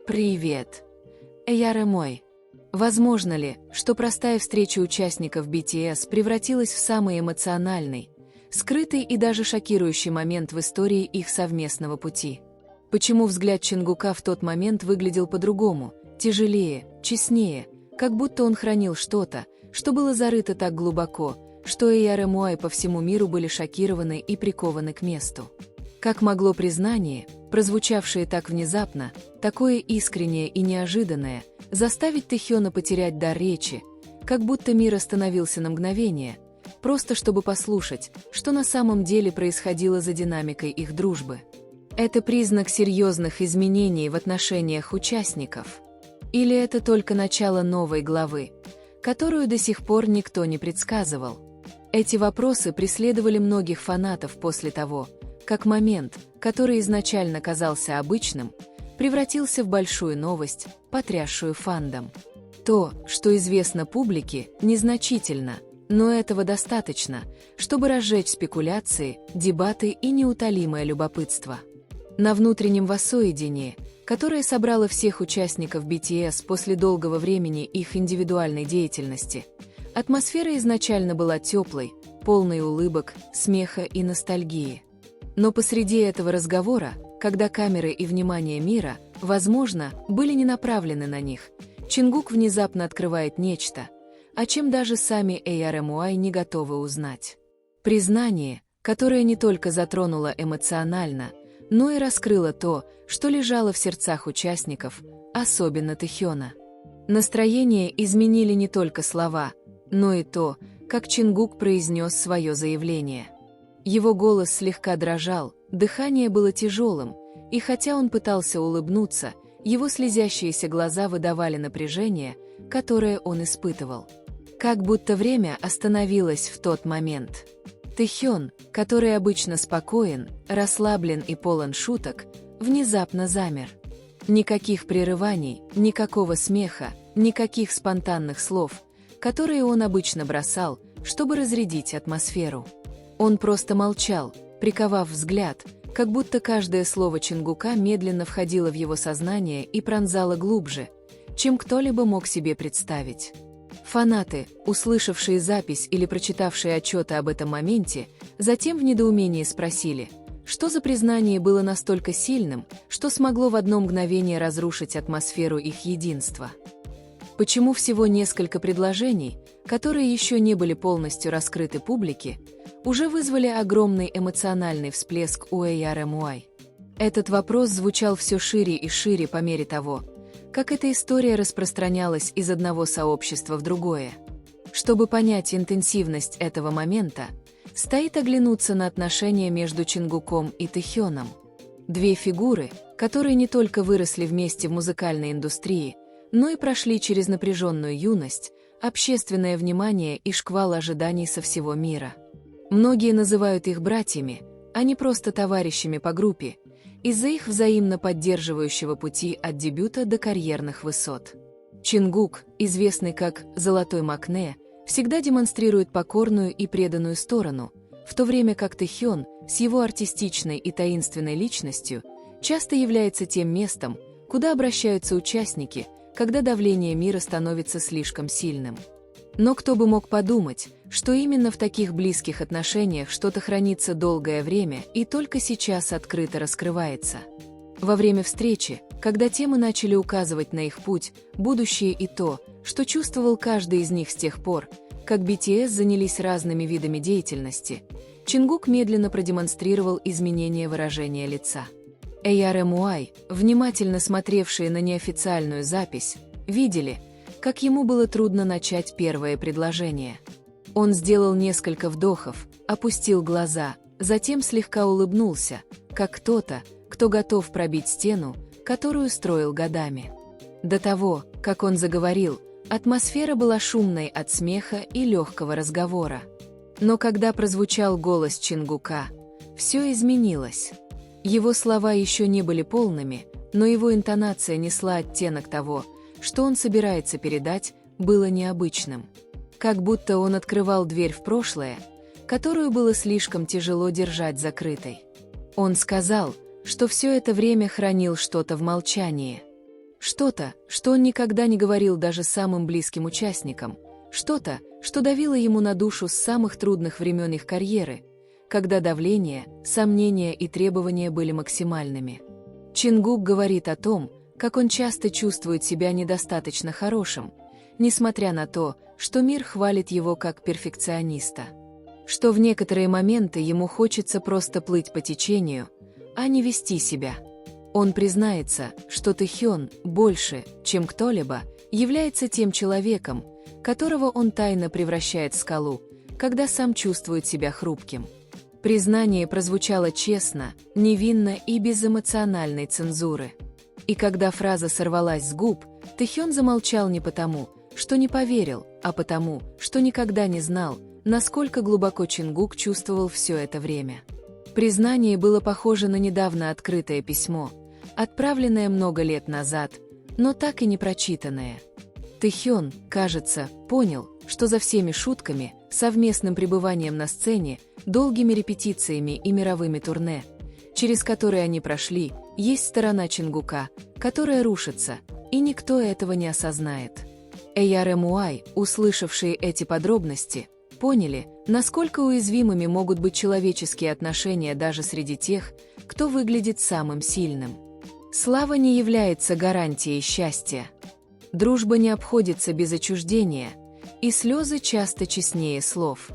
Привет, Эйяре мой. Возможно ли, что простая встреча участников BTS превратилась в самый эмоциональный, скрытый и даже шокирующий момент в истории их совместного пути? Почему взгляд Чингука в тот момент выглядел по-другому, тяжелее, честнее, как будто он хранил что-то, что было зарыто так глубоко, что Эйяре Муай по всему миру были шокированы и прикованы к месту? Как могло признание, прозвучавшее так внезапно, такое искреннее и неожиданное, заставить Тэхёна потерять дар речи, как будто мир остановился на мгновение, просто чтобы послушать, что на самом деле происходило за динамикой их дружбы? Это признак серьезных изменений в отношениях участников? Или это только начало новой главы, которую до сих пор никто не предсказывал? Эти вопросы преследовали многих фанатов после того, как момент, который изначально казался обычным, превратился в большую новость, потрясшую фандом. То, что известно публике, незначительно, но этого достаточно, чтобы разжечь спекуляции, дебаты и неутолимое любопытство. На внутреннем воссоединении, которое собрало всех участников BTS после долгого времени их индивидуальной деятельности, атмосфера изначально была теплой, полной улыбок, смеха и ностальгии. Но посреди этого разговора, когда камеры и внимание мира, возможно, были не направлены на них, Чингук внезапно открывает нечто, о чем даже сами Эйяре Муай не готовы узнать. Признание, которое не только затронуло эмоционально, но и раскрыло то, что лежало в сердцах участников, особенно Тэхёна. Настроение изменили не только слова, но и то, как Чингук произнес свое заявление. Его голос слегка дрожал, дыхание было тяжелым, и хотя он пытался улыбнуться, его слезящиеся глаза выдавали напряжение, которое он испытывал. Как будто время остановилось в тот момент. Тэхён, который обычно спокоен, расслаблен и полон шуток, внезапно замер. Никаких прерываний, никакого смеха, никаких спонтанных слов, которые он обычно бросал, чтобы разрядить атмосферу. Он просто молчал, приковав взгляд, как будто каждое слово Чингука медленно входило в его сознание и пронзало глубже, чем кто-либо мог себе представить. Фанаты, услышавшие запись или прочитавшие отчеты об этом моменте, затем в недоумении спросили, что за признание было настолько сильным, что смогло в одно мгновение разрушить атмосферу их единства. Почему всего несколько предложений, которые еще не были полностью раскрыты публике, уже вызвали огромный эмоциональный всплеск у Эйяре Муай? Этот вопрос звучал все шире и шире по мере того, как эта история распространялась из одного сообщества в другое. Чтобы понять интенсивность этого момента, стоит оглянуться на отношения между Чингуком и Тэхёном. Две фигуры, которые не только выросли вместе в музыкальной индустрии, но и прошли через напряженную юность, общественное внимание и шквал ожиданий со всего мира. Многие называют их братьями, а не просто товарищами по группе, из-за их взаимно поддерживающего пути от дебюта до карьерных высот. Чингук, известный как «Золотой Макне», всегда демонстрирует покорную и преданную сторону, в то время как Тэхён с его артистичной и таинственной личностью часто является тем местом, куда обращаются участники, когда давление мира становится слишком сильным. Но кто бы мог подумать, что именно в таких близких отношениях что-то хранится долгое время и только сейчас открыто раскрывается. Во время встречи, когда темы начали указывать на их путь, будущее и то, что чувствовал каждый из них с тех пор, как BTS занялись разными видами деятельности, Чингук медленно продемонстрировал изменение выражения лица. Эйяре Муай, внимательно смотревшие на неофициальную запись, видели, как ему было трудно начать первое предложение. Он сделал несколько вдохов, опустил глаза, затем слегка улыбнулся, как кто-то, кто готов пробить стену, которую строил годами. До того, как он заговорил, атмосфера была шумной от смеха и легкого разговора. Но когда прозвучал голос Чингука, все изменилось. Его слова еще не были полными, но его интонация несла оттенок того, что он собирается передать, было необычным. Как будто он открывал дверь в прошлое, которую было слишком тяжело держать закрытой. Он сказал, что все это время хранил что-то в молчании. Что-то, что он никогда не говорил даже самым близким участникам, что-то, что давило ему на душу с самых трудных времен их карьеры, когда давление, сомнения и требования были максимальными. Чингук говорит о том, как он часто чувствует себя недостаточно хорошим, несмотря на то, что мир хвалит его как перфекциониста. Что в некоторые моменты ему хочется просто плыть по течению, а не вести себя. Он признается, что Тэхён больше, чем кто-либо, является тем человеком, которого он тайно превращает в скалу, когда сам чувствует себя хрупким. Признание прозвучало честно, невинно и без эмоциональной цензуры. И когда фраза сорвалась с губ, Тэхён замолчал не потому, что не поверил, а потому, что никогда не знал, насколько глубоко Чингук чувствовал все это время. Признание было похоже на недавно открытое письмо, отправленное много лет назад, но так и не прочитанное. Тэхён, кажется, понял, что за всеми шутками, совместным пребыванием на сцене, долгими репетициями и мировыми турне, через которые они прошли, есть сторона Чингука, которая рушится, и никто этого не осознает. Эйар-Эмуай, услышавшие эти подробности, поняли, насколько уязвимыми могут быть человеческие отношения даже среди тех, кто выглядит самым сильным. Слава не является гарантией счастья. Дружба не обходится без отчуждения, и слезы часто честнее слов.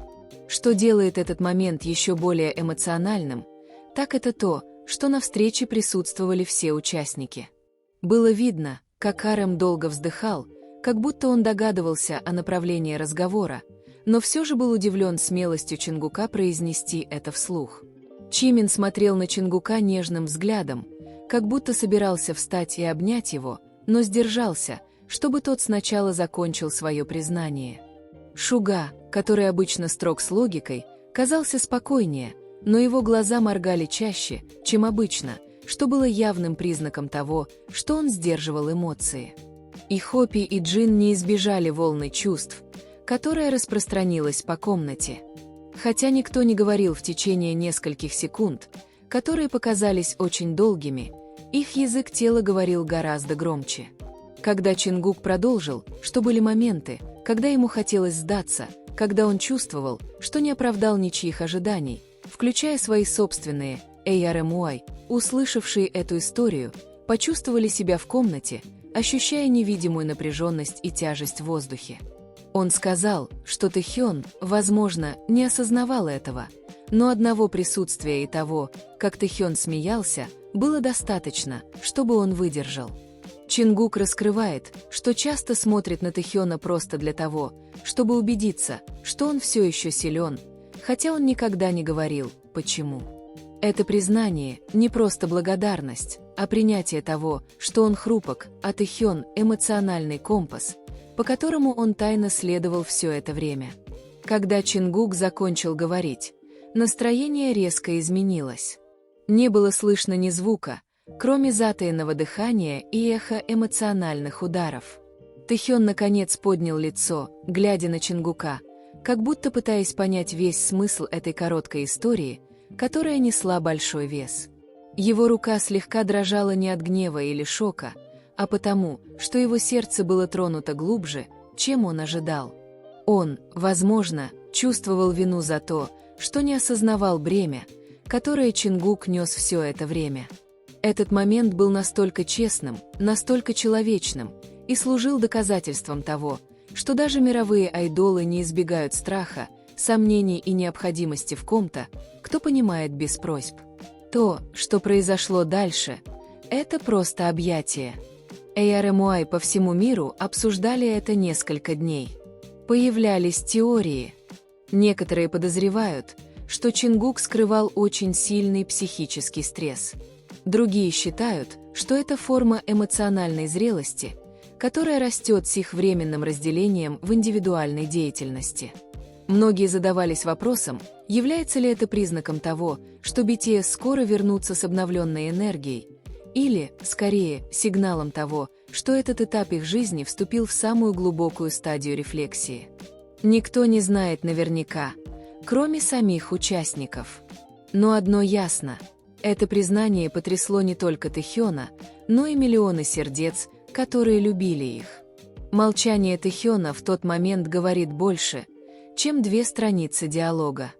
Что делает этот момент еще более эмоциональным, так это то, что на встрече присутствовали все участники. Было видно, как Арэм долго вздыхал, как будто он догадывался о направлении разговора, но все же был удивлен смелостью Чингука произнести это вслух. Чимин смотрел на Чингука нежным взглядом, как будто собирался встать и обнять его, но сдержался, чтобы тот сначала закончил свое признание. Шуга, который обычно строг с логикой, казался спокойнее, но его глаза моргали чаще, чем обычно, что было явным признаком того, что он сдерживал эмоции. И Хопи, и Джин не избежали волны чувств, которая распространилась по комнате. Хотя никто не говорил в течение нескольких секунд, которые показались очень долгими, их язык тела говорил гораздо громче. Когда Чингук продолжил, что были моменты, когда ему хотелось сдаться, когда он чувствовал, что не оправдал ничьих ожиданий, включая свои собственные, Эйар-Эмуай, услышавшие эту историю, почувствовали себя в комнате, ощущая невидимую напряженность и тяжесть в воздухе. Он сказал, что Тэхён, возможно, не осознавал этого, но одного присутствия и того, как Тэхён смеялся, было достаточно, чтобы он выдержал. Чингук раскрывает, что часто смотрит на Тэхёна просто для того, чтобы убедиться, что он все еще силен, хотя он никогда не говорил, почему. Это признание не просто благодарность, а принятие того, что он хрупок, а Тэхён — эмоциональный компас, по которому он тайно следовал все это время. Когда Чингук закончил говорить, настроение резко изменилось. Не было слышно ни звука, кроме затаенного дыхания и эха эмоциональных ударов. Тэхён наконец поднял лицо, глядя на Чингука, как будто пытаясь понять весь смысл этой короткой истории, которая несла большой вес. Его рука слегка дрожала не от гнева или шока, а потому, что его сердце было тронуто глубже, чем он ожидал. Он, возможно, чувствовал вину за то, что не осознавал бремя, которое Чингук нес все это время. Этот момент был настолько честным, настолько человечным и служил доказательством того, что даже мировые айдолы не избегают страха, сомнений и необходимости в ком-то, кто понимает без просьб. То, что произошло дальше, это просто объятие. Эйар-Эмуай по всему миру обсуждали это несколько дней. Появлялись теории. Некоторые подозревают, что Чингук скрывал очень сильный психический стресс. Другие считают, что это форма эмоциональной зрелости, которая растет с их временным разделением в индивидуальной деятельности. Многие задавались вопросом, является ли это признаком того, что BTS скоро вернутся с обновленной энергией, или, скорее, сигналом того, что этот этап их жизни вступил в самую глубокую стадию рефлексии. Никто не знает наверняка, кроме самих участников. Но одно ясно – это признание потрясло не только Тэхёна, но и миллионы сердец, которые любили их. Молчание Тэхёна в тот момент говорит больше, чем 2 страницы диалога.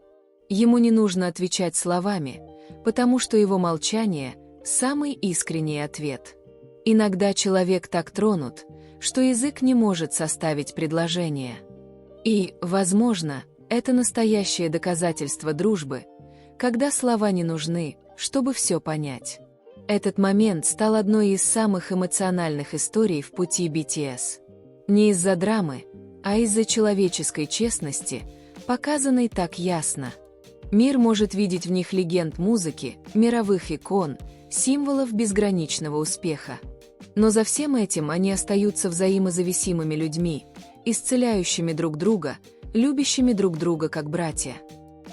Ему не нужно отвечать словами, потому что его молчание – самый искренний ответ. Иногда человек так тронут, что язык не может составить предложение. И, возможно, это настоящее доказательство дружбы, когда слова не нужны, чтобы все понять. Этот момент стал одной из самых эмоциональных историй в пути BTS. Не из-за драмы, а из-за человеческой честности, показанной так ясно. Мир может видеть в них легенд музыки, мировых икон, символов безграничного успеха. Но за всем этим они остаются взаимозависимыми людьми, исцеляющими друг друга, любящими друг друга как братья.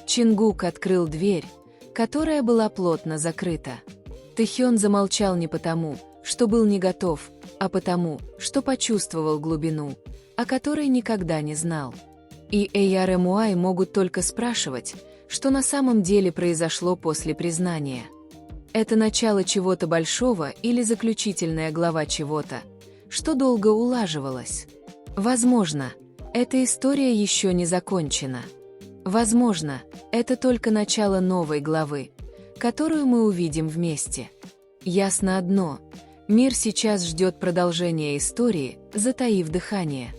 Чингук открыл дверь, которая была плотно закрыта. Тэхён замолчал не потому, что был не готов, а потому, что почувствовал глубину, о которой никогда не знал. И ARMY могут только спрашивать, что на самом деле произошло после признания. Это начало чего-то большого или заключительная глава чего-то, что долго улаживалось. Возможно, эта история еще не закончена. Возможно, это только начало новой главы, которую мы увидим вместе. Ясно одно – мир сейчас ждет продолжения истории, затаив дыхание.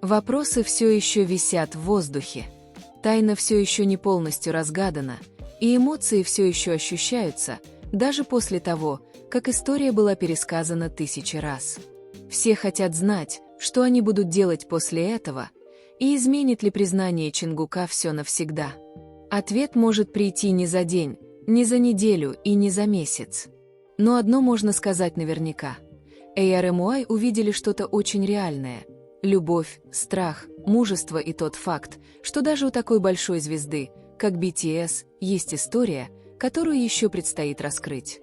Вопросы все еще висят в воздухе. Тайна все еще не полностью разгадана, и эмоции все еще ощущаются, даже после того, как история была пересказана 1000 раз. Все хотят знать, что они будут делать после этого, и изменит ли признание Чингука все навсегда. Ответ может прийти не за день, не за неделю и не за месяц. Но одно можно сказать наверняка. ARMY увидели что-то очень реальное. Любовь, страх, мужество и тот факт, что даже у такой большой звезды, как BTS, есть история, которую еще предстоит раскрыть.